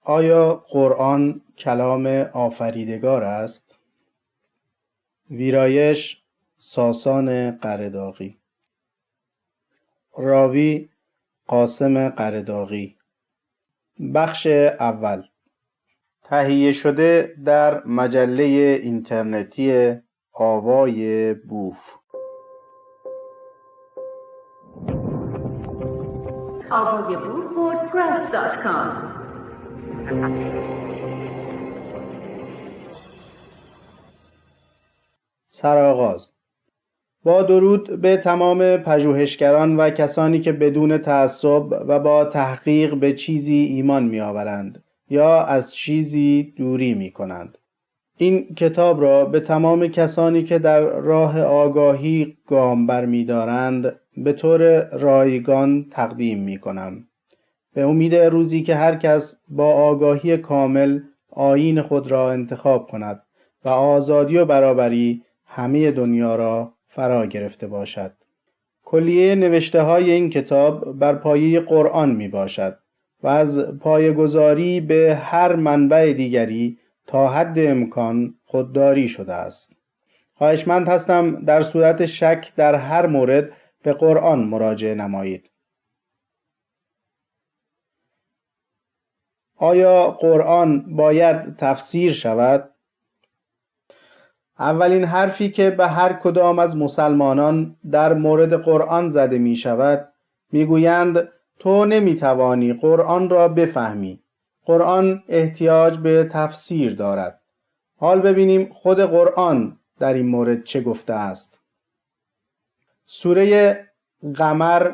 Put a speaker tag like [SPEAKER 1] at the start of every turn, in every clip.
[SPEAKER 1] آیا قرآن کلام آفریدگار است؟ ویرایش ساسان قره‌داغی. راوی قاسم قره‌داغی. بخش اول. تهیه شده در مجله اینترنتی آوای بوف.
[SPEAKER 2] avayaboof.wordpress.com
[SPEAKER 1] سرآغاز. با درود به تمام پژوهشگران و کسانی که بدون تعصب و با تحقیق به چیزی ایمان می‌آورند یا از چیزی دوری می‌کنند. این کتاب را به تمام کسانی که در راه آگاهی گام برمی‌دارند به طور رایگان تقدیم می‌کنم. به امید روزی که هر کس با آگاهی کامل آیین خود را انتخاب کند و آزادی و برابری همه دنیا را فرا گرفته باشد. کلیه نوشته های این کتاب بر پایه قرآن می باشد و از پایه‌گذاری به هر منبع دیگری تا حد امکان خودداری شده است. خواهشمند هستم در صورت شک در هر مورد به قرآن مراجعه نمایید. آیا قرآن باید تفسیر شود؟ اولین حرفی که به هر کدام از مسلمانان در مورد قرآن زده می شود می گویند تو نمی توانی قرآن را بفهمی. قرآن احتیاج به تفسیر دارد. حال ببینیم خود قرآن در این مورد چه گفته است. سوره قمر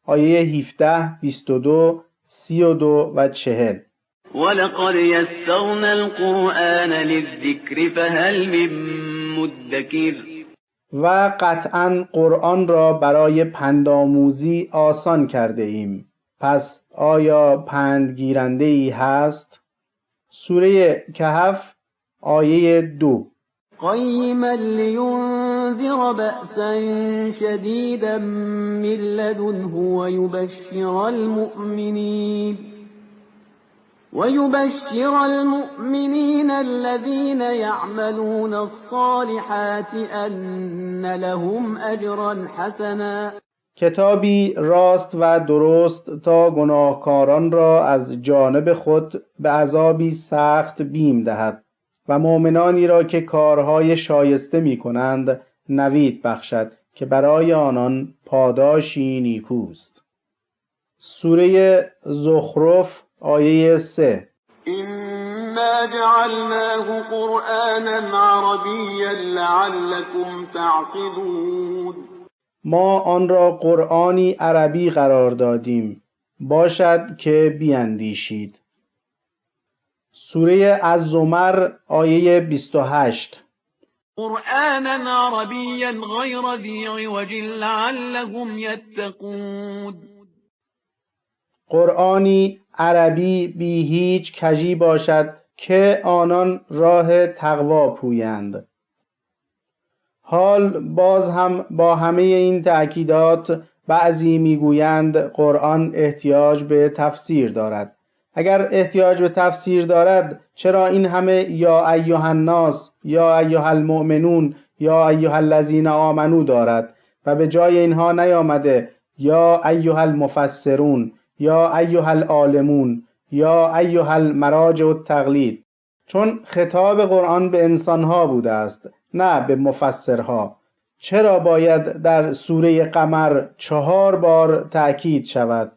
[SPEAKER 1] آیه 17, 22, 32 و 40.
[SPEAKER 3] وَلَقَدْ يَسَّرْنَا الْقُرْآنَ لِلذِّكْرِ فَهَلْ مِن مُّدَّكِرٍ.
[SPEAKER 1] و قطعاً قرآن را برای پندآموزی آسان کرده ایم. پس آیا پندگیرنده ای هست؟ سوره کهف آیه 2.
[SPEAKER 3] قَيِّمًا لِّيُنذِرَ بَأْسًا شَدِيدًا مِّن لَّدُنْهُ ويبشر المؤمنين الذين يعملون الصالحات أن لهم أجرا حسنا.
[SPEAKER 1] کتابی راست و درست تا گناهکاران را از جانب خود به عذابی سخت بیم دهد و مؤمنانی را که کارهای شایسته می کنند نوید بخشد که برای آنان پاداشی نیکوست. سوره زخرف آیه 3.
[SPEAKER 3] إنا جعلناه قرآنا عربيا لعلكم تعقلون.
[SPEAKER 1] ما آن را قرآنی عربی قرار دادیم باشد که بیندیشید. سوره الزمر آیه 28.
[SPEAKER 3] قرآنا عربيا غير ذي عوج لعلهم يتقون.
[SPEAKER 1] قرآنی عربی بی هیچ کژی باشد که آنان راه تقوا پویند. حال باز هم با همه این تأکیدات بعضی میگویند قرآن احتیاج به تفسیر دارد. اگر احتیاج به تفسیر دارد چرا این همه یا ایها الناس، یا ایها المؤمنون، یا ایها الذین آمنوا دارد و به جای اینها نیامده یا ایها المفسرون، یا ایها العالمون، یا ایها المراجع التقلید؟ چون خطاب قرآن به انسانها بوده است نه به مفسرها. چرا باید در سوره قمر 4 بار تأکید شود؟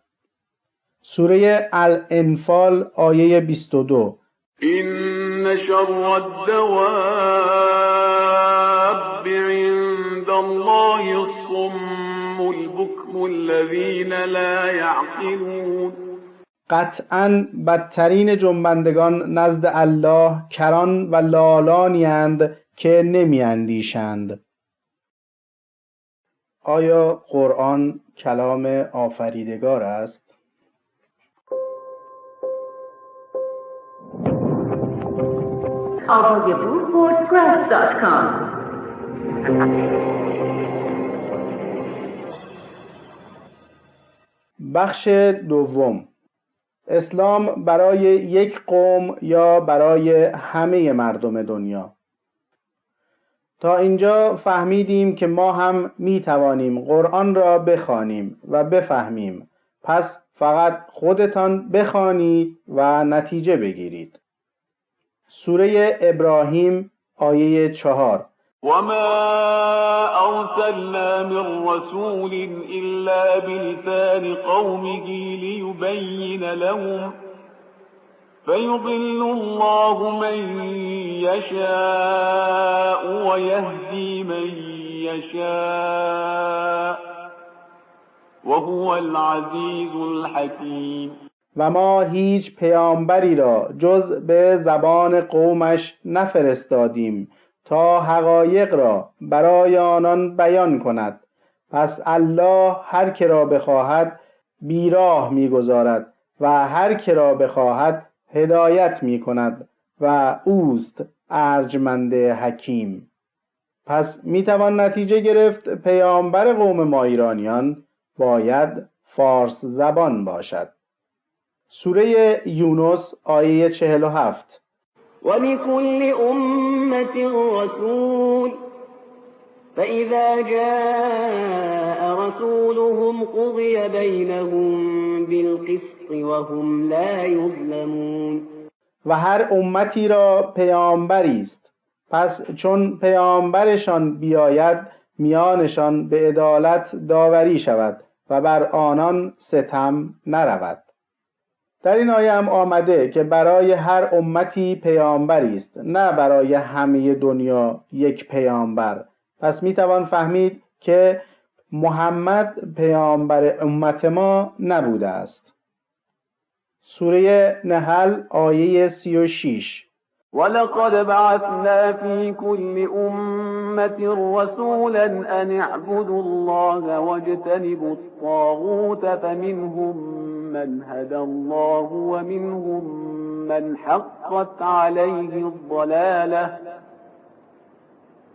[SPEAKER 1] سوره الانفال آیه 22.
[SPEAKER 3] إن شر الدواب عند الله الصم البكم الذين لا يعقلون.
[SPEAKER 1] قطعاً بدترین جنبندگان نزد الله کران و لالانی اند که نمی اندیشند. آیا قرآن کلام آفریدگار است؟
[SPEAKER 2] avayaboof.wordpress.com
[SPEAKER 1] بخش دوم. اسلام برای یک قوم یا برای همه مردم دنیا؟ تا اینجا فهمیدیم که ما هم می توانیم قرآن را بخوانیم و بفهمیم، پس فقط خودتان بخوانید و نتیجه بگیرید. سوره ابراهیم آیه 4:
[SPEAKER 3] وما أرسلنا من رسول إلا بلسان قومه ليبين لهم فيضل الله من يشاء ويهدي من يشاء وهو العزيز الحكيم.
[SPEAKER 1] و ما هیچ پیامبری را جز به زبان قومش نفرستادیم تا حقایق را برای آنان بیان کند، پس الله هر که را بخواهد بیراه می‌گذارد و هر که را بخواهد هدایت می‌کند و اوست ارجمند حکیم. پس میتوان نتیجه گرفت پیامبر قوم ما ایرانیان باید فارس زبان باشد. سوره یونس آیه 47:
[SPEAKER 2] ولكل أمة رسول فإذا جاء رسولهم قضي بينهم بالقسط وهم لا يظلمون.
[SPEAKER 1] و هر امتی را پیامبری است، پس چون پیامبرشان بیاید میانشان به عدالت داوری شود و بر آنان ستم نرود. در این آیه هم آمده که برای هر امتی پیامبری است، نه برای همه دنیا یک پیامبر. پس میتوان فهمید که محمد پیامبر امت ما نبوده است. سوره نحل آیه 36:
[SPEAKER 3] ولقد بعثنا في كل أمة رسولا أن اعبدوا الله واجتنبوا الطاغوت فمنهم من هدى الله ومنهم من حقت عليه الضلالة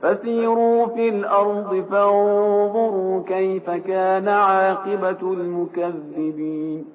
[SPEAKER 3] فسيروا في الأرض فانظروا كيف كان عاقبة المكذبين.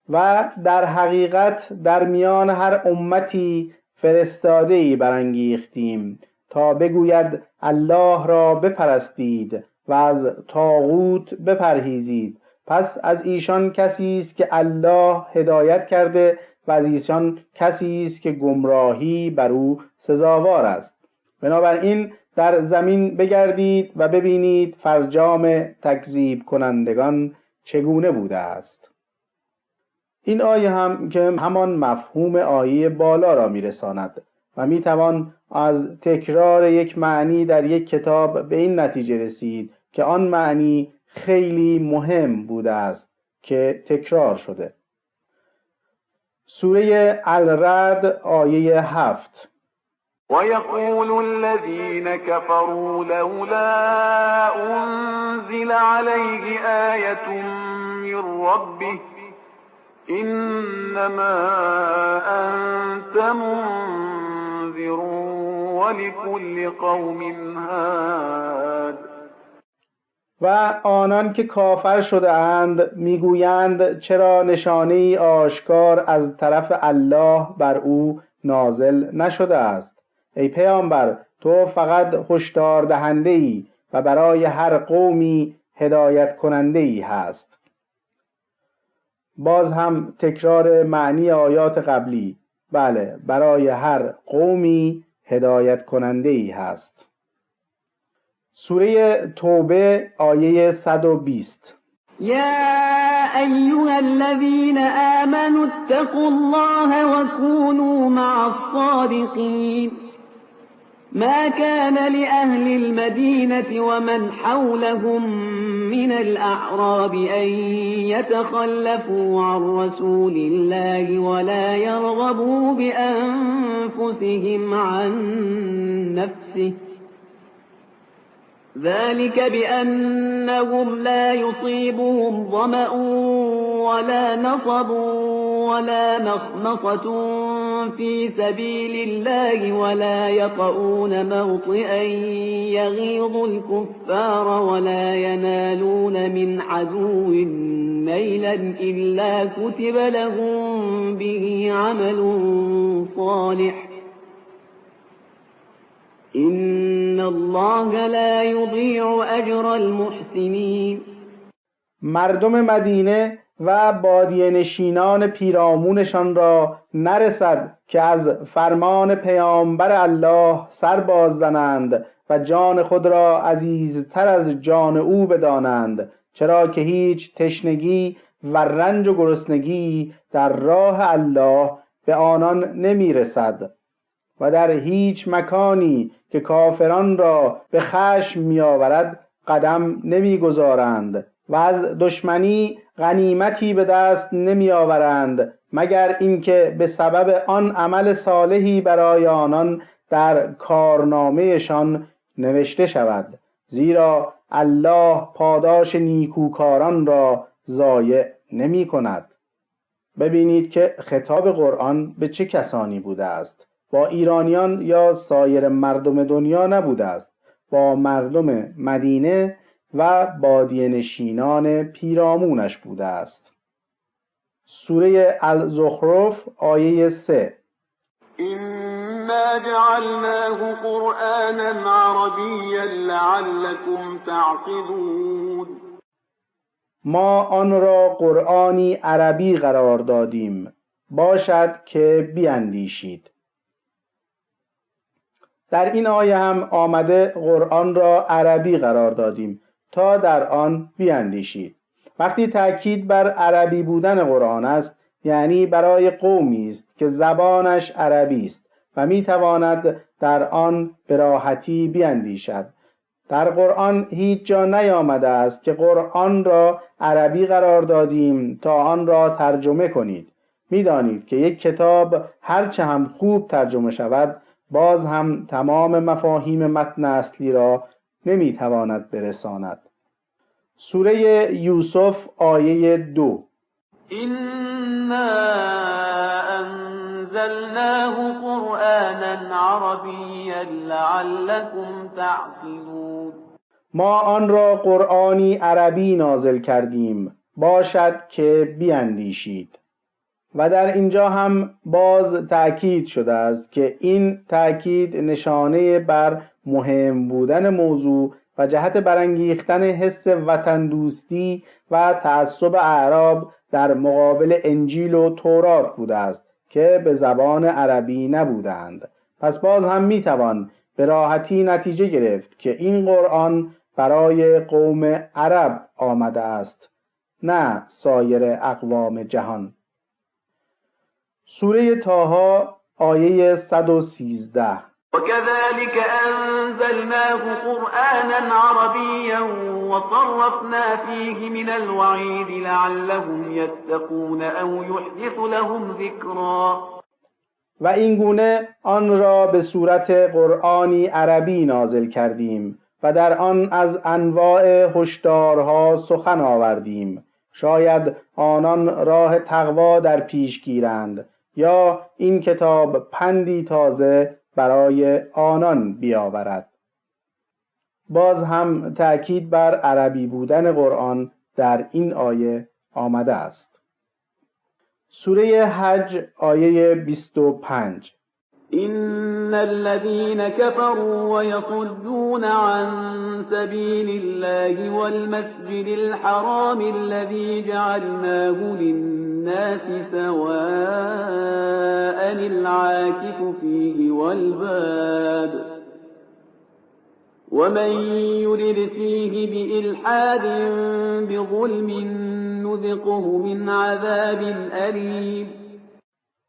[SPEAKER 1] و در حقیقت در میان هر امتی فرستاده‌ای برانگیختیم تا بگوید الله را بپرستید و از طاغوت بپرهیزید، پس از ایشان کسی است که الله هدایت کرده و از ایشان کسی است که گمراهی بر او سزاوار است. بنابراین در زمین بگردید و ببینید فرجام تکذیب کنندگان چگونه بوده است. این آیه هم که همان مفهوم آیه بالا را میرساند و میتوان از تکرار یک معنی در یک کتاب به این نتیجه رسید که آن معنی خیلی مهم بوده است که تکرار شده. سوره الرعد آیه 7:
[SPEAKER 3] ويقول الذين كفروا لولا أنزل عليه آية من ربه إنما أنت منذر ولكل قوم هاد.
[SPEAKER 1] و آنان که کافر شده اند میگویند چرا نشانه‌ای آشکار از طرف الله بر او نازل نشده است؟ ای پیامبر، تو فقط هشدار دهنده‌ای و برای هر قومی هدایت کننده‌ای هست. باز هم تکرار معنی آیات قبلی، بله، برای هر قومی هدایت کننده‌ای هست. سوره توبه آیه 120:
[SPEAKER 2] يا أيها الذين آمنوا اتقوا الله وكونوا مع الصادقين ما كان لأهل المدينة ومن حولهم من الأعراب أن يتخلفوا عن رسول الله ولا يرغبوا بأنفسهم عن نفسه ذلك بأنهم لا يصيبهم ظمأ ولا نصب ولا مخمصة في سبيل الله ولا يطؤون موطئا يغيظ الكفار ولا ينالون من عدو نيلا إلا كتب لهم به عمل صالح إن الله لا يضيع أجر المحسنين.
[SPEAKER 1] مردم مدینه و بادیه نشینان پیرامونشان را نرسد که از فرمان پیامبر الله سر باز زنند و جان خود را عزیزتر از جان او بدانند، چرا که هیچ تشنگی و رنج و گرسنگی در راه الله به آنان نمی رسد و در هیچ مکانی که کافران را به خشم می آورد قدم نمی گذارند و از دشمنی غنیمتی به دست نمی آورند مگر اینکه به سبب آن عمل صالحی برای آنان در کارنامهشان نوشته شود، زیرا الله پاداش نیکوکاران را ضایع نمی کند. ببینید که خطاب قرآن به چه کسانی بوده است. با ایرانیان یا سایر مردم دنیا نبوده است، با مردم مدینه و بادیه نشینان پیرامونش بوده است. سوره الزخرف آیه 3:
[SPEAKER 3] إنا جعلناه قرآنا عربيا لعلكم تعقلون.
[SPEAKER 1] ما آن را قرآنی عربی قرار دادیم باشد که بیندیشید. در این آیه هم آمده قرآن را عربی قرار دادیم تا در آن بیندیشید. وقتی تأکید بر عربی بودن قرآن است، یعنی برای قومی است که زبانش عربی است و میتواند در آن به راحتی بیندیشد. در قرآن هیچ جا نیامده است که قرآن را عربی قرار دادیم تا آن را ترجمه کنید. میدانید که یک کتاب هرچه هم خوب ترجمه شود، باز هم تمام مفاهیم متن اصلی را نمیتواند برساند. سوره یوسف آیه 2:
[SPEAKER 2] إنا أنزلناه قرآنا عربيا لعلكم تعقلون.
[SPEAKER 1] ما آن را قرآنی عربی نازل کردیم باشد که بیندیشید. و در اینجا هم باز تأکید شده است که این تأکید نشانه بر مهم بودن موضوع و جهت برانگیختن حس وطن دوستی و تعصب اعراب در مقابل انجیل و تورات بوده است که به زبان عربی نبودند. پس باز هم میتوان به راحتی نتیجه گرفت که این قرآن برای قوم عرب آمده است، نه سایر اقوام جهان. سوره طه آیه 113:
[SPEAKER 2] وكذلك أنزلناه قرآنا عربيا وصرفنا فيه من الوعيد لعلهم يتقون أو يحدث لهم ذكرا.
[SPEAKER 1] و این گونه آن را به صورت قرآنی عربی نازل کردیم و در آن از انواع هشدارها سخن آوردیم، شاید آنان راه تقوا در پیش گیرند یا این کتاب پندی تازه برای آنان بیاورد. باز هم تأکید بر عربی بودن قرآن در این آیه آمده است. سوره حج آیه 25:
[SPEAKER 2] إن الذين كفروا ويصدون عن سبيل الله والمسجد الحرام الذي جعلناه للناس سواء العاكف فيه والباد ومن يرد فيه بإلحاد بظلم نذقه من عذاب أليم.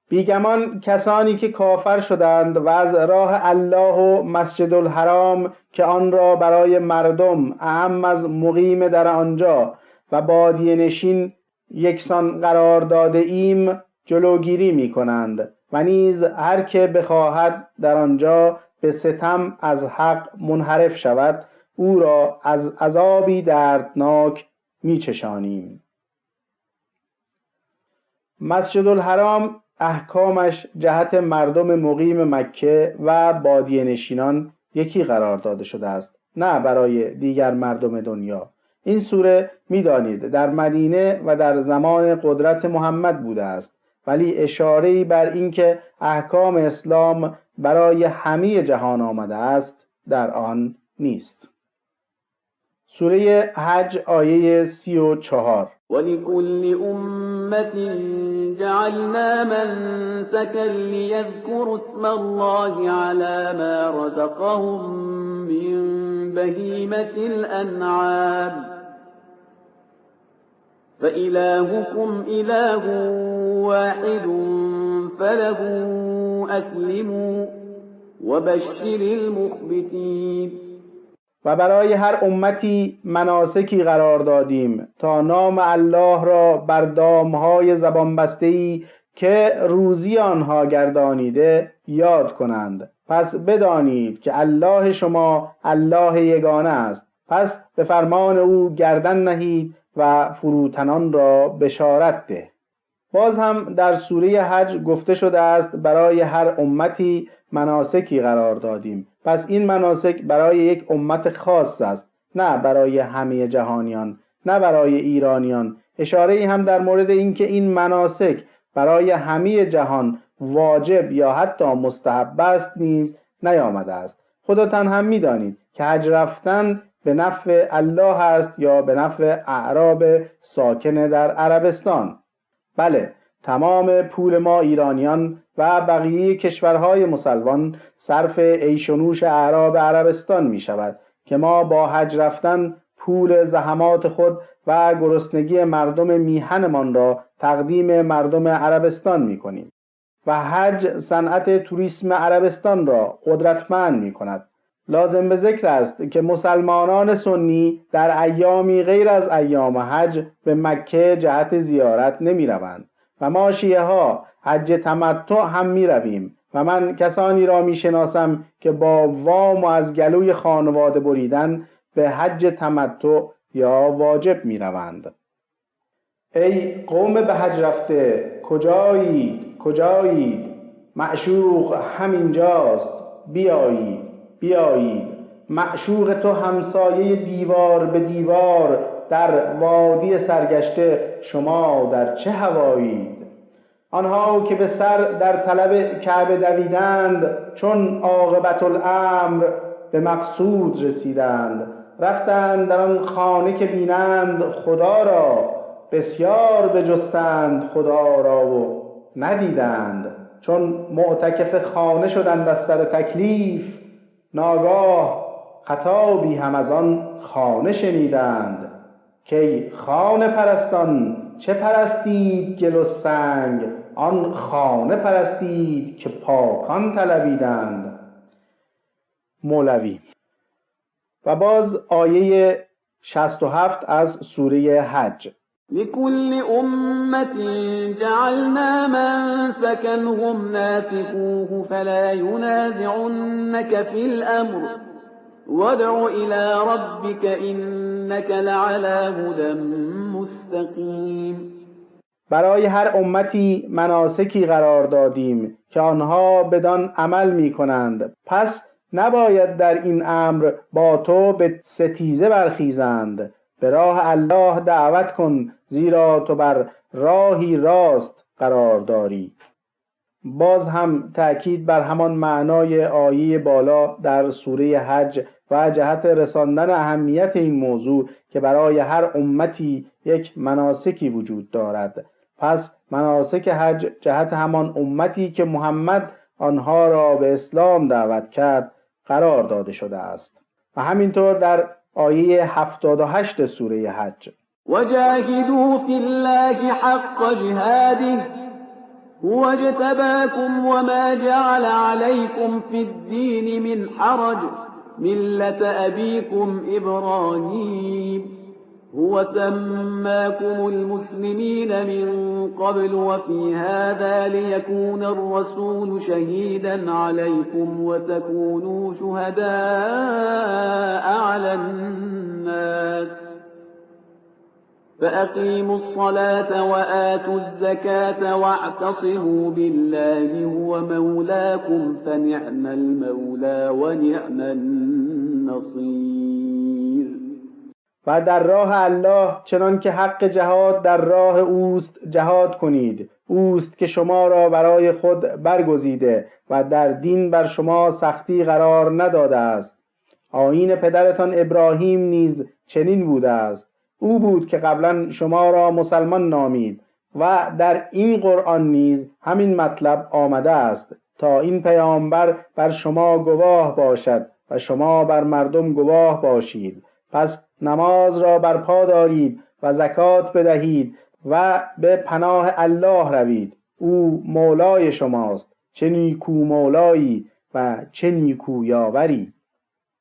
[SPEAKER 1] بیگمان کسانی که کافر شدند و از راه الله و مسجد الحرام که آن را برای مردم اعم از مقیم در آنجا و بادیه نشین یکسان قرار داده ایم جلوگیری می کنند و نیز هر که بخواهد در آنجا به ستم از حق منحرف شود او را از عذابی دردناک می چشانیم. مسجد الحرام احکامش جهت مردم مقیم مکه و بادیه نشینان یکی قرار داده شده است، نه برای دیگر مردم دنیا. این سوره می‌دانید در مدینه و در زمان قدرت محمد بوده است ولی اشاره‌ای بر اینکه احکام اسلام برای همه جهان آمده است در آن نیست. سوره حج آیه 34.
[SPEAKER 2] ولكل أمة جعلنا منسكا ليذكروا اسم الله على ما رزقهم من بهيمة الأنعام فإلهكم إله واحد فله أسلموا وبشر المخبتين.
[SPEAKER 1] و برای هر امتی مناسکی قرار دادیم تا نام الله را بر دامهای زبان بسته‌ای که روزی آنها گردانیده یاد کنند. پس بدانید که الله شما الله یگانه است. پس به فرمان او گردن نهید و فروتنان را بشارت ده. باز هم در سوره حج گفته شده است برای هر امتی مناسکی قرار دادیم. پس این مناسک برای یک امت خاص است، نه برای همه جهانیان، نه برای ایرانیان. اشاره هم در مورد اینکه این مناسک برای همه جهان واجب یا حتی مستحب است نیز نیامده است. خودتان هم می‌دانید که حج رفتن به نفع الله است یا به نفع اعراب ساکن در عربستان. بله، تمام پول ما ایرانیان و بقیه کشورهای مسلمان صرف عیش و نوش اعراب عربستان می شود که ما با حج رفتن پول زحمات خود و گرسنگی مردم میهنمان را تقدیم مردم عربستان می کنیم و حج صنعت توریسم عربستان را قدرتمند می کند. لازم به ذکر است که مسلمانان سنی در ایامی غیر از ایام حج به مکه جهت زیارت نمی روند و ما شیعه ها حج تمتع هم می رویم و من کسانی را می شناسم که با وام و از گلوی خانواده بریدن به حج تمتع یا واجب می روند. ای قوم به حج رفته، کجایید کجایید؟ معشوق همینجاست، بیایید بیایید. معشوق تو همسایه دیوار به دیوار، در وادی سرگشته شما در چه هوایید؟ آنها که به سر در طلب کعبه دویدند، چون عاقبت الامر به مقصود رسیدند. رفتند در آن خانه که بینند خدا را، بسیار بجستند خدا را و ندیدند. چون معتکف خانه شدند از سر تکلیف، ناگاه خطابی هم از آن خانه شنیدند که خانه پرستان چه پرستید گل و سنگ، آن خانه پرستید که پاکان طلبیدند. مولوی. و باز آیه 67 از سوره حج.
[SPEAKER 2] لكل أمة جعلنا منسكا هم ناسكوه فلا ينازعنك في الأمر وادع إلى ربك إنك لعلى هدى مستقيم.
[SPEAKER 1] برای هر امتی مناسکی قرار دادیم که آنها بدان عمل می کنند. پس نباید در این امر با تو به ستیزه برخیزند. به راه الله دعوت کن، زیرا تو بر راهی راست قرار داری. باز هم تأکید بر همان معنای آیه بالا در سوره حج و جهت رساندن اهمیت این موضوع که برای هر امتی یک مناسکی وجود دارد. پس مناسک حج جهت همان امتی که محمد آنها را به اسلام دعوت کرد قرار داده شده است. و همینطور در آیه 78 سوره حج.
[SPEAKER 2] وجاهدوا في الله حق جهاده هو اجتباكم وما جعل عليكم في الدين من حرج ملة أبيكم إبراهيم هو سماكم المسلمين من قبل وفي هذا ليكون الرسول شهيدا عليكم وتكونوا شهداء على الناس فأقيموا الصلاة وآتوا الزكاة واعتصموا بالله هو مولاكم فنعم المولى ونعم النصير.
[SPEAKER 1] و در راه الله چنان که حق جهاد در راه اوست جهاد کنید. اوست که شما را برای خود برگزیده و در دین بر شما سختی قرار نداده است. آیین پدرتان ابراهیم نیز چنین بوده است. او بود که قبلا شما را مسلمان نامید و در این قرآن نیز همین مطلب آمده است تا این پیامبر بر شما گواه باشد و شما بر مردم گواه باشید. پس نماز را برپا دارید و زکات بدهید و به پناه الله روید. او مولای شماست. چه نیکو مولایی و چه نیکو یاوری.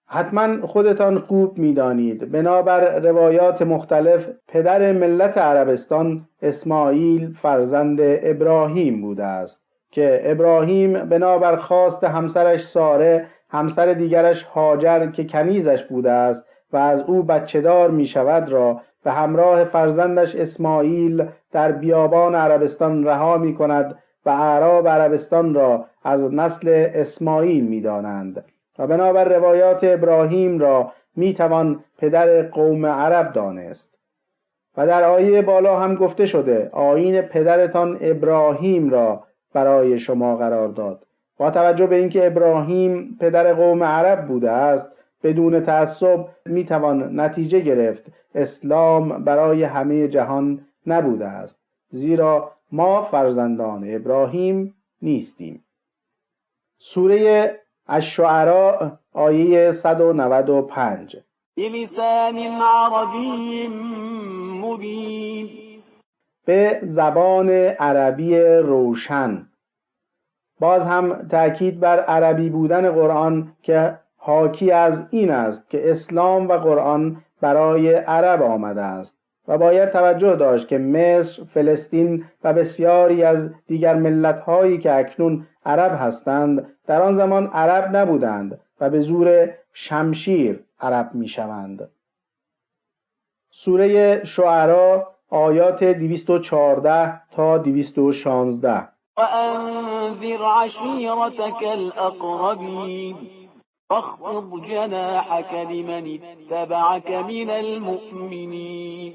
[SPEAKER 1] حتما خودتان خوب می‌دانید بنابر روایات مختلف پدر ملت عربستان اسماعیل فرزند ابراهیم بوده است که ابراهیم بنابر خواست همسرش ساره همسر دیگرش هاجر که کنیزش بوده است و از او بچه دار می شود را به همراه فرزندش اسماعیل در بیابان عربستان رها می کند و اعراب عربستان را از نسل اسماعیل می دانند و بنابر روایات ابراهیم را می توان پدر قوم عرب دانست. و در آیه بالا هم گفته شده آیین پدرتان ابراهیم را برای شما قرار داد. با توجه به اینکه ابراهیم پدر قوم عرب بوده است بدون تعصب می توان نتیجه گرفت اسلام برای همه جهان نبوده است، زیرا ما فرزندان ابراهیم نیستیم. سوره الشعراء آیه 195
[SPEAKER 2] بلسان عربی مبین،
[SPEAKER 1] به زبان عربی روشن. باز هم تأکید بر عربی بودن قرآن که حاکی از این است که اسلام و قرآن برای عرب آمده است و باید توجه داشت که مصر، فلسطین و بسیاری از دیگر ملت‌هایی که اکنون عرب هستند در آن زمان عرب نبودند و به زور شمشیر عرب می‌شوند. سوره شعراء آیات 214 تا 216
[SPEAKER 2] وأنذر عشيرتك الأقربين واخفض جناحك لمن اتبعك من المؤمنين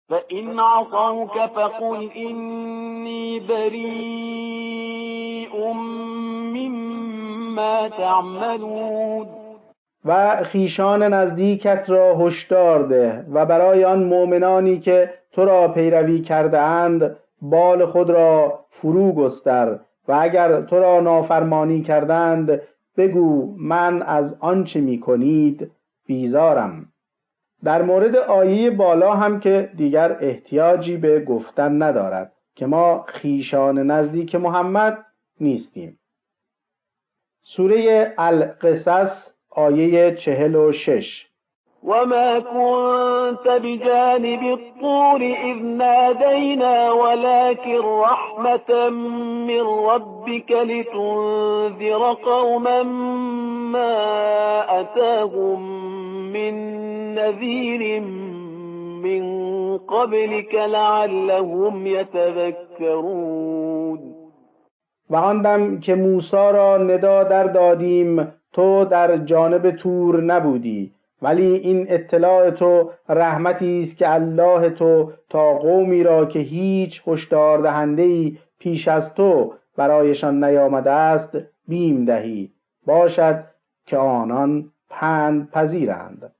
[SPEAKER 2] فإن عصوك فقل إني بريء مما تعملون.
[SPEAKER 1] و خیشان نزدیکت را هشدار ده و برای آن مؤمنانی که تو را پیروی کرده اند بال خود را فرو گستر و اگر تو را نافرمانی کردند بگو من از آنچه می کنید بیزارم. در مورد آیه بالا هم که دیگر احتیاجی به گفتن ندارد که ما خیشان نزدیک محمد نیستیم. سوره القصص آیه 46
[SPEAKER 2] وما كنت بجانب الطور إذ نادينا ولكن رحمة من ربك لتنذر قوما ما أتاهم من نذير من قبلك لعلهم يتذكرون.
[SPEAKER 1] و آن دم که موسی را ندا در دادیم تو در جانب تور نبودی، ولی این اطلاع تو رحمتی است که الله تو تا قومی را که هیچ هشدار دهنده‌ای پیش از تو برایشان نیامده است بیم دهی، باشد که آنان پند پذیرند.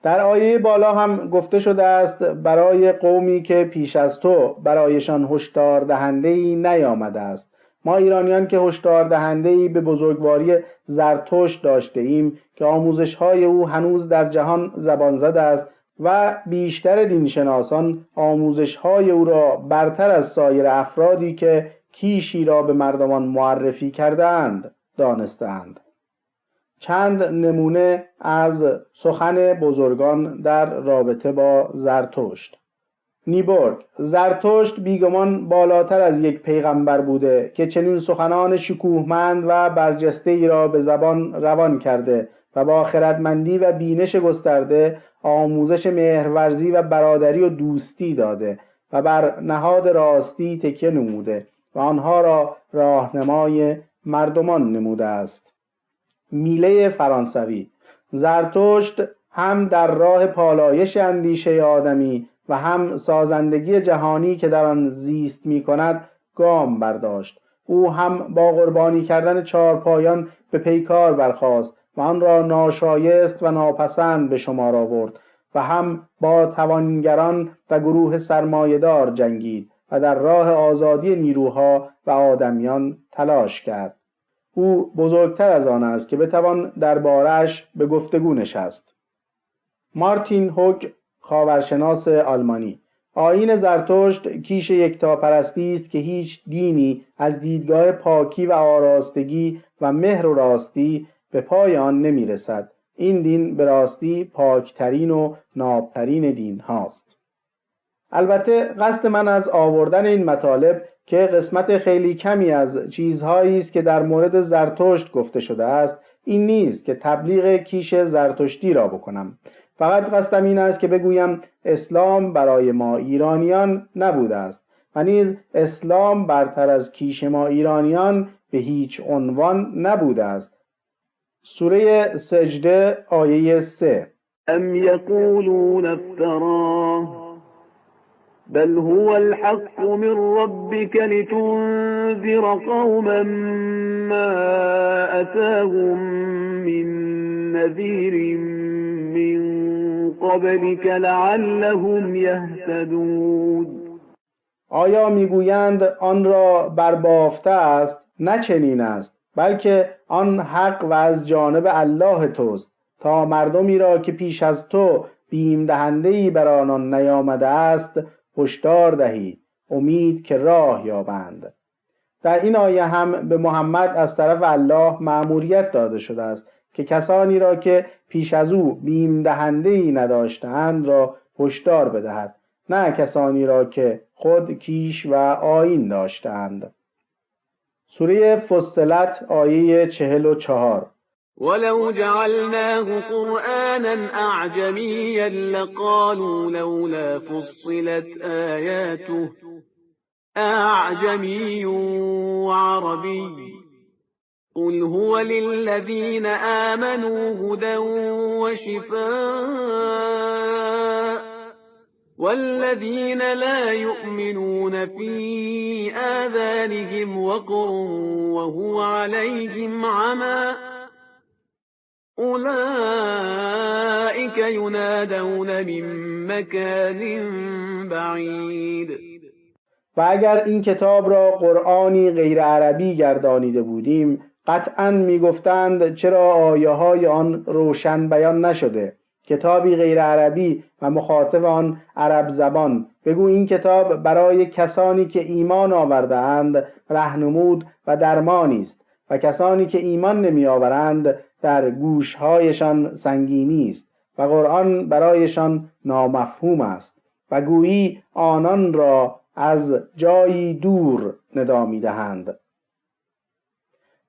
[SPEAKER 1] در آیه بالا هم گفته شده است برای قومی که پیش از تو برایشان هشدار دهنده‌ای نیامده است. ما ایرانیان که هشدار دهنده‌ای به بزرگواری زرتشت داشته ایم که آموزش‌های او هنوز در جهان زبان زده است و بیشتر دینشناسان آموزش‌های او را برتر از سایر افرادی که کیشی را به مردمان معرفی کردند دانستند. چند نمونه از سخن بزرگان در رابطه با زرتشت. نیبورگ: زرتشت بیگمان بالاتر از یک پیغمبر بوده که چنین سخنان شکوهمند و برجسته‌ای را به زبان روان کرده و با خردمندی و بینش گسترده آموزش مهرورزی و برادری و دوستی داده و بر نهاد راستی تکیه نموده و آنها را راهنمای مردمان نموده است. میله فرانسوی: زرتشت هم در راه پالایش اندیشه آدمی و هم سازندگی جهانی که در آن زیست می کند گام برداشت. او هم با قربانی کردن چارپایان به پیکار برخاست و آن را ناشایست و ناپسند به شمار آورد و هم با توانگران و گروه سرمایه‌دار جنگید و در راه آزادی نیروها و آدمیان تلاش کرد. او بزرگتر از آن است که بتوان درباره‌اش به گفتگو نشست. مارتین هوگ، خاورشناس آلمانی: آیین زرتشت کیش یکتاپرستی است که هیچ دینی از دیدگاه پاکی و آراستگی و مهر و راستی به پای آن نمی‌رسد. این دین به راستی پاکترین و نابترین دین هاست. البته قصد من از آوردن این مطالب که قسمت خیلی کمی از چیزهایی است که در مورد زرتشت گفته شده است این نیست که تبلیغ کیش زرتشتی را بکنم. فقط قصدم این است که بگویم اسلام برای ما ایرانیان نبوده است و نیز اسلام برتر از کیش ما ایرانیان به هیچ عنوان نبوده است. سوره سجده آیه 3:
[SPEAKER 2] ام یقولون افتراه بل هو الحق من ربك لتنذر قوما ما أتاهم من نذير من قبلك لعلهم يهتدون.
[SPEAKER 1] آیا میگویند آن را بربافته است؟ نه چنین است، بلکه آن حق و از جانب الله توست تا مردمی را که پیش از تو بیم دهنده‌ای بر آنان نیامده است هشدار دهی، امید که راه یابند. در این آیه هم به محمد از طرف الله مأموریت داده شده است که کسانی را که پیش از او بیم دهنده‌ای نداشتند را هشدار بدهد، نه کسانی را که خود کیش و آیین داشتند. سوره فصلت آیه 44:
[SPEAKER 2] ولو جعلناه قرآنا أعجميا لقالوا لولا فصلت آياته أعجمي وعربي قل هو للذين آمنوا هدى وشفاء والذين لا يؤمنون في آذانهم وقر وهو عليهم عمى أولئك ينادون من مكان بعید.
[SPEAKER 1] و اگر این کتاب را قرآنی غیر عربی گردانیده بودیم قطعاً میگفتند چرا آیه های آن روشن بیان نشده. کتابی غیر عربی و مخاطب آن عرب زبان، بگو این کتاب برای کسانی که ایمان آورده اند راهنمود و درمانی است و کسانی که ایمان نمی آورند در گوشهایشان سنگینی است و قرآن برایشان نامفهوم است و گویی آنان را از جایی دور ندا می‌دهند.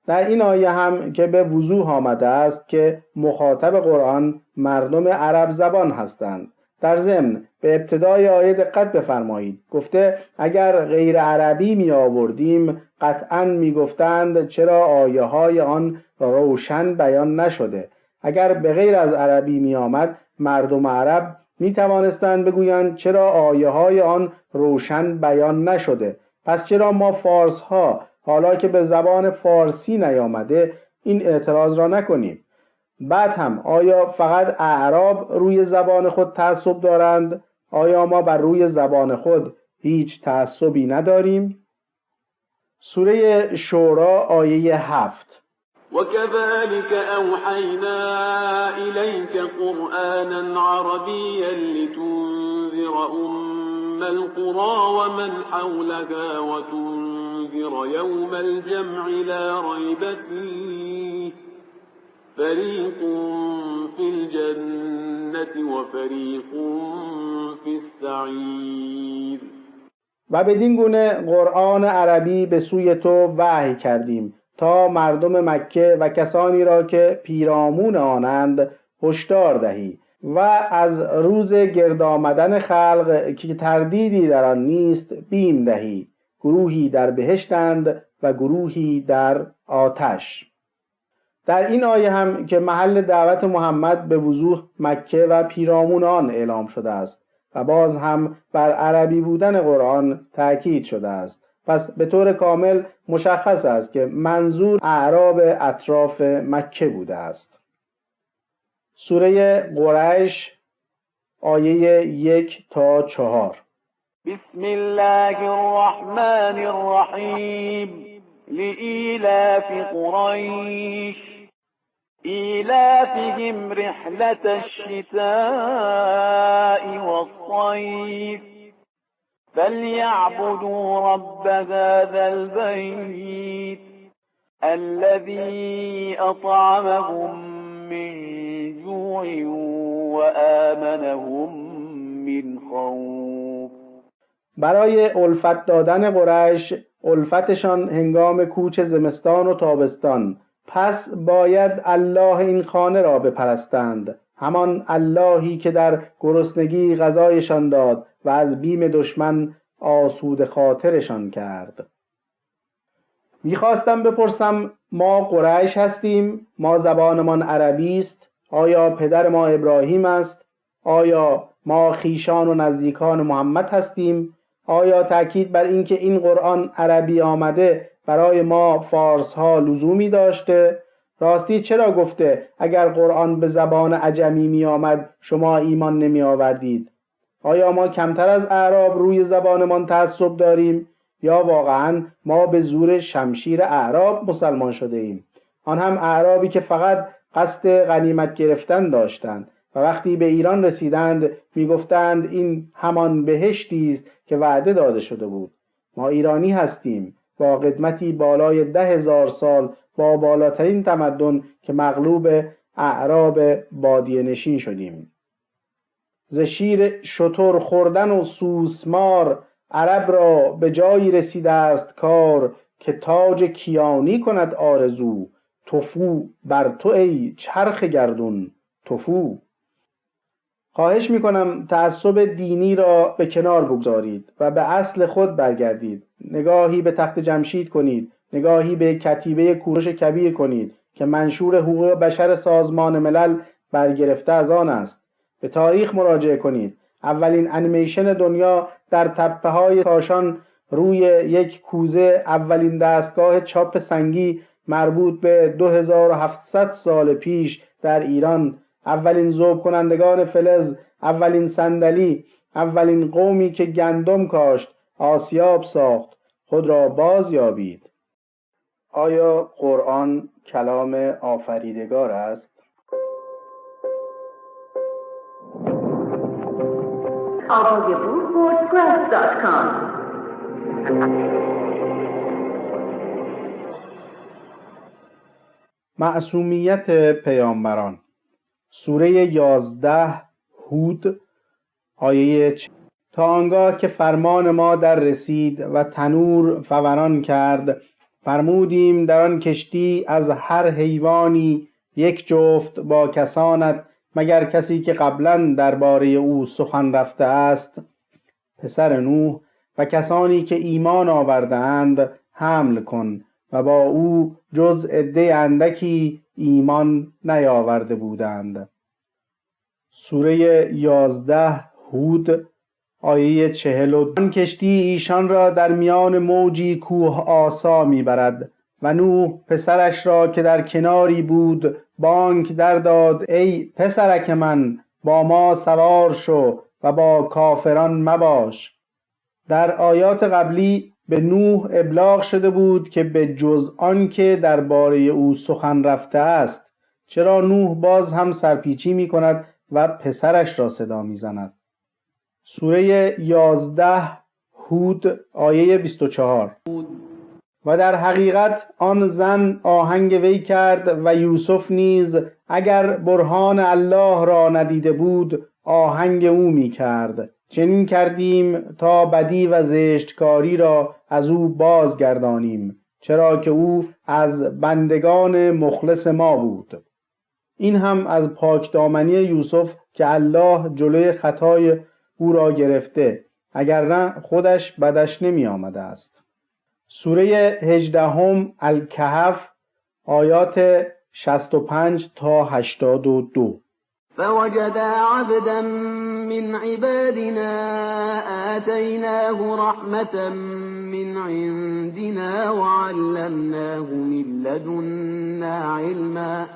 [SPEAKER 1] در این آیه هم که به وضوح آمده است که مخاطب قرآن مردم عرب زبان هستند. در ضمن به ابتدای آیه دقت بفرمایید، گفته اگر غیر عربی می آوردیم قطعاً می گفتند چرا آیه های آن روشن بیان نشده. اگر به غیر از عربی می آمد مردم عرب می توانستند بگویند چرا آیه های آن روشن بیان نشده. پس چرا ما فارس ها حالا که به زبان فارسی نیامده این اعتراض را نکنیم؟ بعد هم آیا فقط اعراب روی زبان خود تعصب دارند؟ آیا ما بر روی زبان خود هیچ تعصبی نداریم؟ سوره شورا آیه 7:
[SPEAKER 3] وكذلك أوحينا إليك قرآنا عربيا لتنذر أم القرى ومن حولها وتنذر يوم الجمع لا ريب فيه فريق في الجنة وفريق في السعير.
[SPEAKER 1] و بدین گونه قرآن عربی به سوی تو وحی کردیم تا مردم مکه و کسانی را که پیرامون آنند هشدار دهی و از روز گرد آمدن خلق که تردیدی در آن نیست بیم دهی. گروهی در بهشتند و گروهی در آتش. در این آیه هم که محل دعوت محمد به وضوح مکه و پیرامون آن اعلام شده است و باز هم بر عربی بودن قرآن تأکید شده است پس به طور کامل مشخص است که منظور اعراب اطراف مکه بوده است. سوره قریش آیه 1 تا 4.
[SPEAKER 2] بسم الله الرحمن الرحیم لإیلاف قریش إيلافهم رحلة الشتاء والصيف فليعبدوا رب هذا البيت الذي أطعمهم من جوع وآمنهم من خوف.
[SPEAKER 1] برای الفت دادن قریش الفتشان هنگام کوچ زمستان و تابستان، پس باید الله این خانه را بپرستند، همان اللهی که در گرسنگی غذایشان داد و از بیم دشمن آسوده خاطرشان کرد. میخواستم بپرسم ما قریش هستیم، ما زبانمان عربی است، آیا پدر ما ابراهیم است؟ آیا ما خویشان و نزدیکان محمد هستیم؟ آیا تأکید بر اینکه این قرآن عربی آمده برای ما فارس ها لزومی داشته؟ راستی چرا گفته اگر قرآن به زبان عجمی می آمد شما ایمان نمی آوردید؟ آیا ما کمتر از اعراب روی زبانمان تعصب داریم یا واقعا ما به زور شمشیر اعراب مسلمان شده ایم؟ آن هم اعرابی که فقط قصد غنیمت گرفتن داشتند و وقتی به ایران رسیدند می گفتند این همان بهشتی است که وعده داده شده بود. ما ایرانی هستیم با قدمتی بالای 10,000 سال، با بالاترین تمدن که مغلوب اعراب بادیه نشین شدیم. ز شیر شتر خوردن و سوسمار، عرب را به جایی رسیده است کار، که تاج کیانی کند آرزو، تفو بر تو ای چرخ گردون تفو. خواهش میکنم تعصب دینی را به کنار بگذارید و به اصل خود برگردید. نگاهی به تخت جمشید کنید، نگاهی به کتیبه کوروش کبیر کنید که منشور حقوق بشر سازمان ملل برگرفته از آن است. به تاریخ مراجعه کنید. اولین انیمیشن دنیا در تپه‌های کاشان روی یک کوزه، اولین دستگاه چاپ سنگی مربوط به 2700 سال پیش در ایران، اولین ذوب کنندگان فلز، اولین صندلی، اولین قومی که گندم کاشت، آسیاب ساخت. خود را باز یابید. آیا قرآن کلام آفریدگار است؟ معصومیت پیامبران. سوره 11 هود آیه 4. تا آنگاه که فرمان ما در رسید و تنور فوران کرد، فرمودیم در آن کشتی از هر حیوانی یک جفت با کسانت، مگر کسی که قبلا درباره او سخن رفته است، پسر نوح و کسانی که ایمان آورده‌اند حمل کن و با او جز عده اندکی ایمان نیاورده بودند. سوره 11 هود آیه 42. آن کشتی ایشان را در میان موجی کوه آسا میبرد و نوح پسرش را که در کناری بود بانگ در داد: ای پسرک من، با ما سوار شو و با کافران مباش. در آیات قبلی به نوح ابلاغ شده بود که به جز آن که درباره او سخن رفته است، چرا نوح باز هم سرپیچی می کند و پسرش را صدا می زند؟ سوره 11 هود آیه 24. و در حقیقت آن زن آهنگ وی کرد و یوسف نیز اگر برهان الله را ندیده بود آهنگ او می کرد. چنین کردیم تا بدی و زشتکاری را از او بازگردانیم، چرا که او از بندگان مخلص ما بود. این هم از پاکدامنی یوسف که الله جلوی خطای او را گرفته، اگر نه خودش بدش نمی آمده است. سوره 18 الکهف آیات 65 تا 82.
[SPEAKER 4] فوجدا عبدا من عبادنا آتيناه رحمة من عندنا وعلمناه من لدنا علما.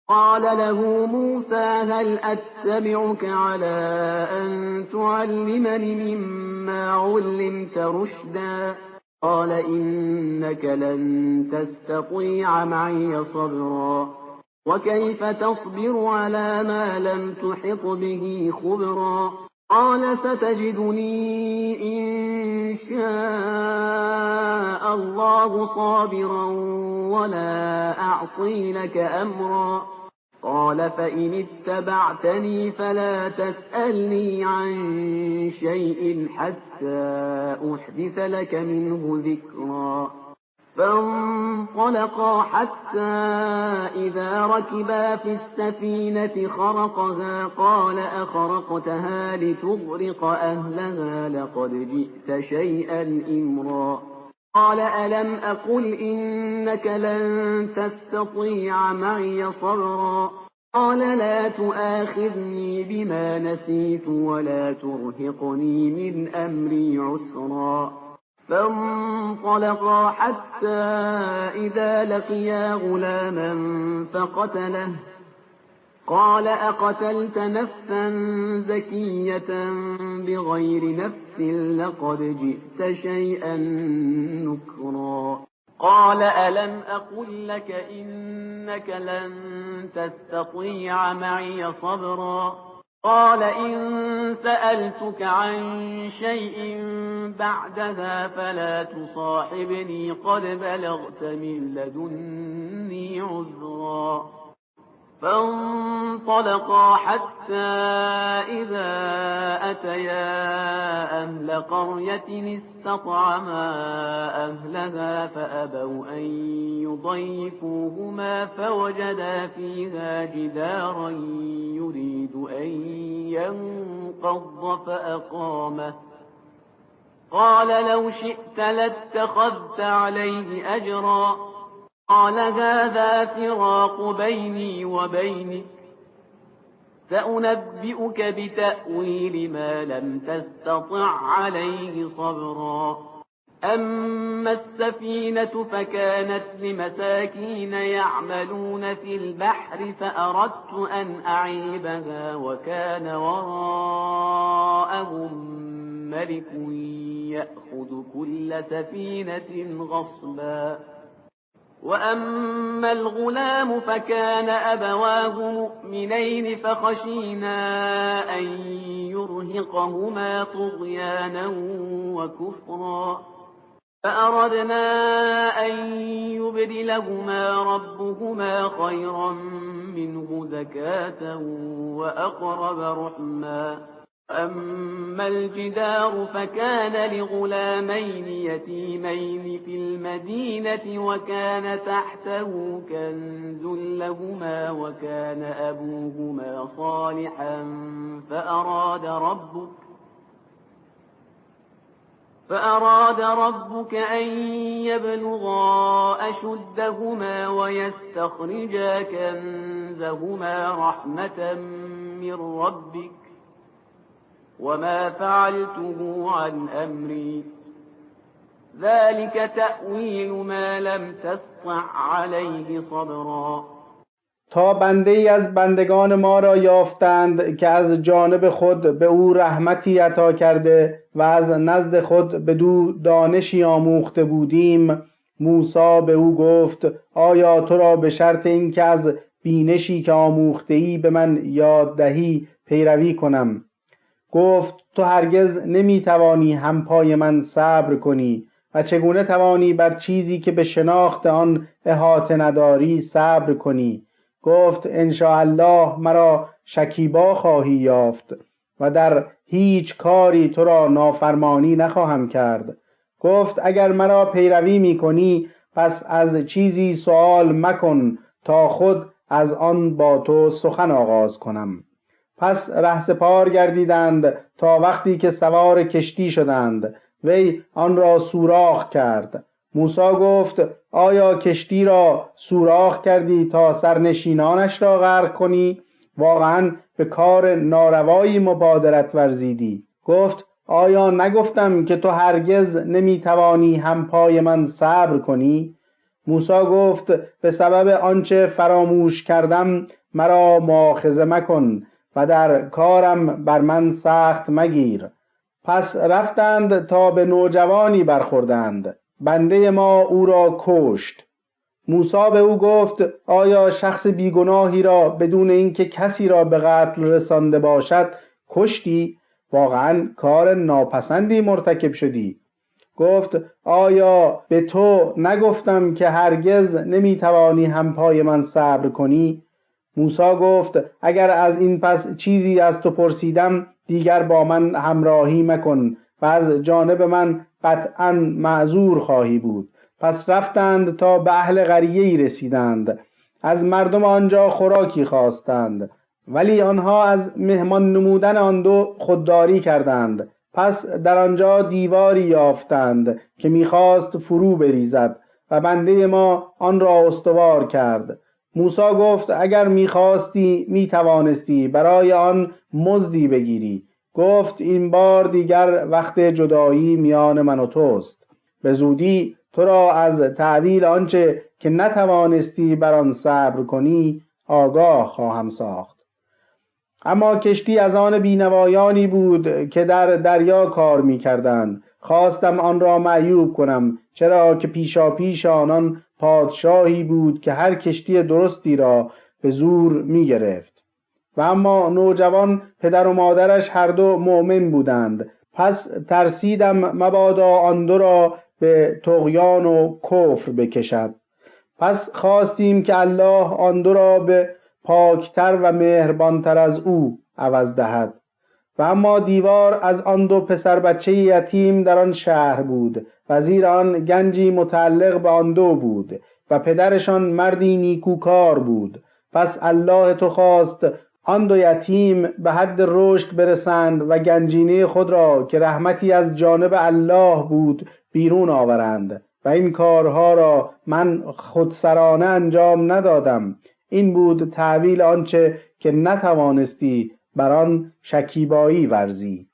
[SPEAKER 4] قال له موسى هل أتبعك على أن تعلمني مما علمت رشدا؟ قال إنك لن تستطيع معي صبرا وكيف تصبر على ما لم تحط به خبرا. قال ستجدني إن شاء الله صابرا ولا أعصي لك أمرا. قال فإن اتبعتني فلا تسألني عن شيء حتى أحدث لك منه ذكرا. فانطلقا حتى إذا ركبا في السفينة خرقها قال أخرقتها لتغرق أهلها لقد جئت شيئا إمرا. قال ألم أقل إنك لن تستطيع معي صبرا. قال لا تؤاخذني بما نسيت ولا ترهقني من أمري عسرا. فانطلقا حتى إذا لقيا غلاما فقتله. قال أقتلت نفسا زكية بغير نفس لقد جئت شيئا نكرا. قال ألم أقل لك إنك لن تستطيع معي صبرا. قال إن سألتك عن شيء بعدها فلا تصاحبني قد بلغت من لدني عذرا. فانطلقا حتى إذا أتيا أهل قرية استطعما أهلها فأبوا أن يضيفوهما فوجدا فيها جدارا يريد أن ينقض فأقامه. قال لو شئت لاتخذت عليه أجرا. قال هذا فراق بيني وبينك سأنبئك بتأويل ما لم تستطع عليه صبرا. أما السفينة فكانت لمساكين يعملون في البحر فأردت أن أعيبها وكان وراءهم ملك يأخذ كل سفينة غصبا. وأما الغلام فكان أبواه مؤمنين فخشينا أن يرهقهما طغيانا وكفرا. فأردنا أن يبدلهما ربهما خيرا منه زكاة وأقرب رحما. أما الجدار فكان لغلامين يتيمين في المدينة وكان تحته كنز لهما وكان أبوهما صالحا فأراد ربك أن يبلغا أشدهما ويستخرجا كنزهما رحمة من ربك وما فعلته عن أمري ذلك تأويل ما لم تسطع عليه صبرا.
[SPEAKER 1] تا بنده ای از بندگان ما را یافتند که از جانب خود به او رحمتی عطا کرده و از نزد خود بدو دانشی آموخته بودیم. موسی به او گفت آیا تو را به شرط این که از بینشی که آموخته ای به من یاد دهی پیروی کنم؟ گفت تو هرگز نمیتوانی همپای من صبر کنی و چگونه توانی بر چیزی که به شناخت آن احاطه نداری صبر کنی؟ گفت انشاءالله مرا شکیبا خواهی یافت و در هیچ کاری تو را نافرمانی نخواهم کرد. گفت اگر مرا پیروی می کنی پس از چیزی سؤال مکن تا خود از آن با تو سخن آغاز کنم. پس رهسپار گردیدند تا وقتی که سوار کشتی شدند وی آن را سوراخ کرد. موسی گفت آیا کشتی را سوراخ کردی تا سرنشینانش را غرق کنی؟ واقعا به کار ناروایی مبادرت ورزیدی. گفت آیا نگفتم که تو هرگز نمیتوانی هم پای من صبر کنی؟ موسی گفت به سبب آنچه فراموش کردم مرا مؤاخذه مکن و در کارم بر من سخت مگیر. پس رفتند تا به نوجوانی برخوردند. بنده ما او را کشت. موسی به او گفت آیا شخص بیگناهی را بدون اینکه کسی را به قتل رسانده باشد کشتی؟ واقعا کار ناپسندی مرتکب شدی. گفت آیا به تو نگفتم که هرگز نمیتوانی هم پای من صبر کنی؟ موسی گفت اگر از این پس چیزی از تو پرسیدم دیگر با من همراهی مکن و از جانب من قطعا معذور خواهی بود. پس رفتند تا به اهل قریه‌ای رسیدند. از مردم آنجا خوراکی خواستند، ولی آنها از مهمان نمودن آن دو خودداری کردند. پس در آنجا دیواری یافتند که میخواست فرو بریزد و بنده ما آن را استوار کرد. موسی گفت اگر میخواستی میتوانستی برای آن مزدی بگیری. گفت این بار دیگر وقت جدایی میان من و توست. به زودی تو را از تعویل آنچه که نتوانستی بر آن صبر کنی آگاه خواهم ساخت. اما کشتی از آن بینوایانی بود که در دریا کار می‌کردند. خواستم آن را معیوب کنم، چرا که پیشاپیش آنان پادشاهی بود که هر کشتی درستی را به زور می‌گرفت. و اما نوجوان پدر و مادرش هر دو مؤمن بودند. پس ترسیدم مبادا آن دو را به طغیان و کفر بکشد. پس خواستیم که الله آن دو را به پاکتر و مهربانتر از او عوض دهد. و اما دیوار از آن دو پسر بچه یتیم در آن شهر بود و زیر آن گنجی متعلق به آن دو بود و پدرشان مردی نیکوکار بود. پس الله تو خواست آن دو یتیم به حد رشد برسند و گنجینه خود را که رحمتی از جانب الله بود بیرون آورند و این کارها را من خودسرانه انجام ندادم. این بود تعویل آنچه که نتوانستی بر آن شکیبایی ورزی.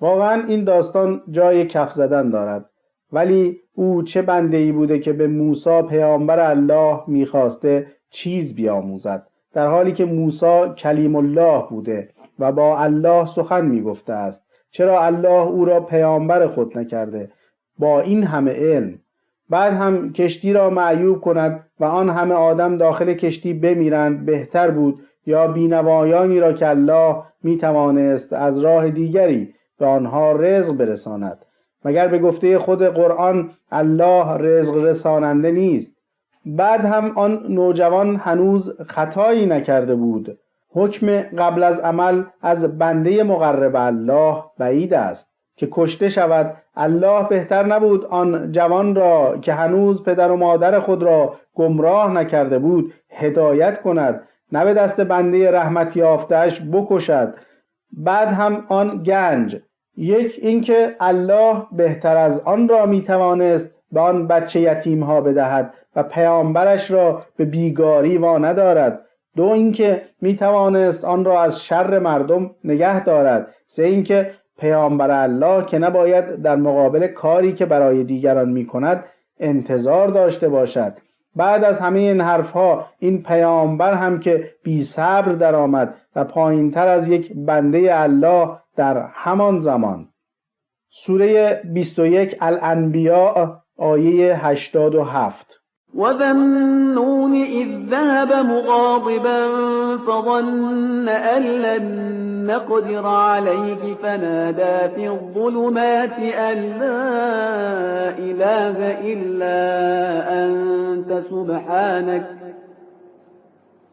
[SPEAKER 1] واقعا این داستان جای کف زدن دارد، ولی او چه بنده‌ای بوده که به موسی پیامبر الله میخواسته چیز بیاموزد، در حالی که موسی کلیم الله بوده و با الله سخن میگفته است. چرا الله او را پیامبر خود نکرده با این همه علم؟ بعد هم کشتی را معیوب کند و آن همه آدم داخل کشتی بمیرند بهتر بود، یا بینوایانی را که الله میتوانست از راه دیگری به آنها رزق برساند. مگر به گفته خود قرآن الله رزق رساننده نیست؟ بعد هم آن نوجوان هنوز خطایی نکرده بود. حکم قبل از عمل از بنده مقرب الله بعید است که کشته شود. الله بهتر نبود آن جوان را که هنوز پدر و مادر خود را گمراه نکرده بود هدایت کند، نه به دست بنده رحمت یافته‌اش بکشد. بعد هم آن گنج، یک اینکه الله بهتر از آن را میتوانست به آن بچه یتیم ها بدهد و پیامبرش را به بیگاری واندارد. دو اینکه میتوانست آن را از شر مردم نگه دارد. سه اینکه پیامبر الله که نباید در مقابل کاری که برای دیگران میکند انتظار داشته باشد. بعد از همه این حرفها این پیامبر هم که بی صبر در آمد و پایین تر از یک بنده الله در همان زمان. سوره 21 الانبیاء آیه 87.
[SPEAKER 4] وذا النون إذ ذهب مغاضبا فظن أن لن نقدر عليه فنادى في الظلمات أن لا إله إلا أنت سبحانك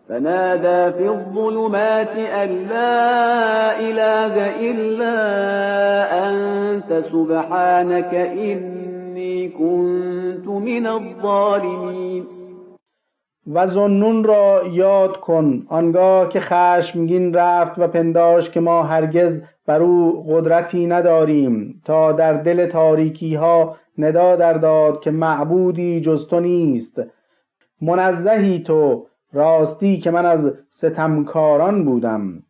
[SPEAKER 4] فنادى في الظلمات أن لا إله إلا أنت سبحانك إني كنت من الظالمین.
[SPEAKER 1] و ذوالنون را یاد کن آنگاه که خشمگین رفت و پنداشت که ما هرگز بر او قدرتی نداریم تا در دل تاریکی ها ندا در داد که معبودی جز تو نیست. منزهی تو راستی که من از ستمکاران بودم.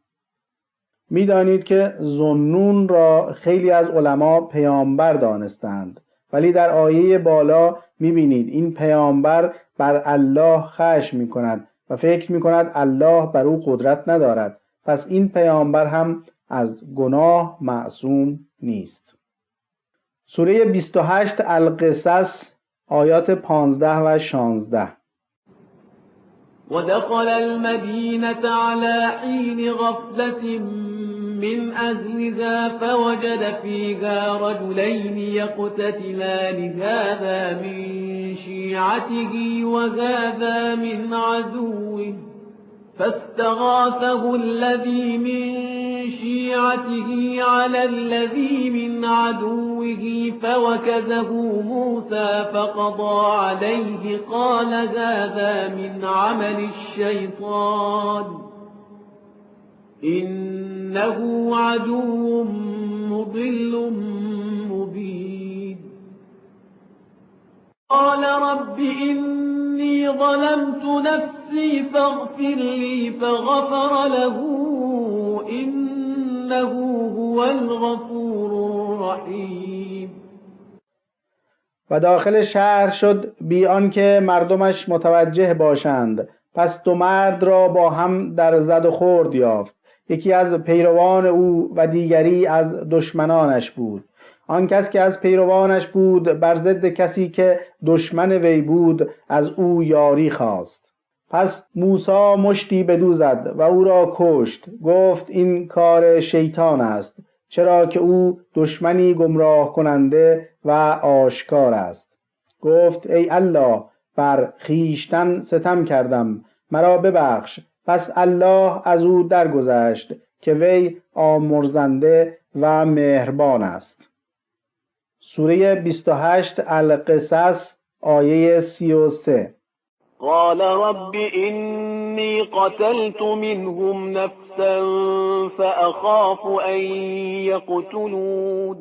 [SPEAKER 1] می‌دانید که ذوالنون را خیلی از علما پیامبر دانستند، ولی در آیه بالا می‌بینید این پیامبر بر الله خشم می‌کند و فکر می‌کند الله بر او قدرت ندارد. پس این پیامبر هم از گناه معصوم نیست. سوره 28 القصص آیات 15 و 16.
[SPEAKER 4] ودخل المدينة على حين غفلة من أهلها فوجد فيها رجلين يقتتلان هذا من شيعته وهذا من عدوه فاستغاثه الذي من شيعته على الذي من عدوه فوكزه موسى فقضى عليه قال هذا من عمل الشيطان إنه عدو مضل مبين قال رب إني ظلمت نفسي فاغفر لي فغفر له إنه هو الغفور الرحیم.
[SPEAKER 1] و داخل شهر شد بی آنکه مردمش متوجه باشند. پس دو مرد را با هم در زد و خورد یافت، یکی از پیروان او و دیگری از دشمنانش بود. آن کس که از پیروانش بود بر ضد کسی که دشمن وی بود از او یاری خواست. پس موسی مشتی بدو زد و او را کشت. گفت این کار شیطان است، چرا که او دشمنی گمراه کننده و آشکار است. گفت ای الله، بر خویشتن ستم کردم، مرا ببخش. پس الله از او درگذشت که وی آمرزنده و مهربان است. سوره 28 القصص آیه 33.
[SPEAKER 2] قال رب إني قتلت منهم نفسا فأخاف أن يقتلون.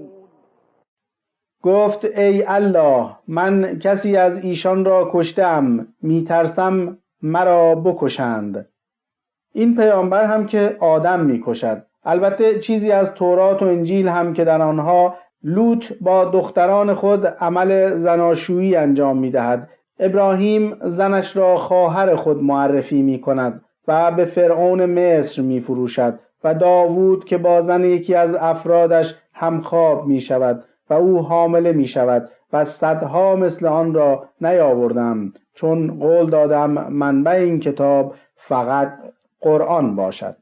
[SPEAKER 1] گفت ای الله، من کسی از ایشان را کشتم، میترسم مرا بکشند. این پیامبر هم که آدم میکشد. البته چیزی از تورات و انجیل هم که در آنها لوط با دختران خود عمل زناشویی انجام میدهد. ابراهیم زنش را خواهر خود معرفی می کند و به فرعون مصر می فروشد و داوود که با زن یکی از افرادش همخواب می شود و او حامله می شود و صدها مثل آن را نیاوردم، چون قول دادم منبع این کتاب فقط قرآن باشد.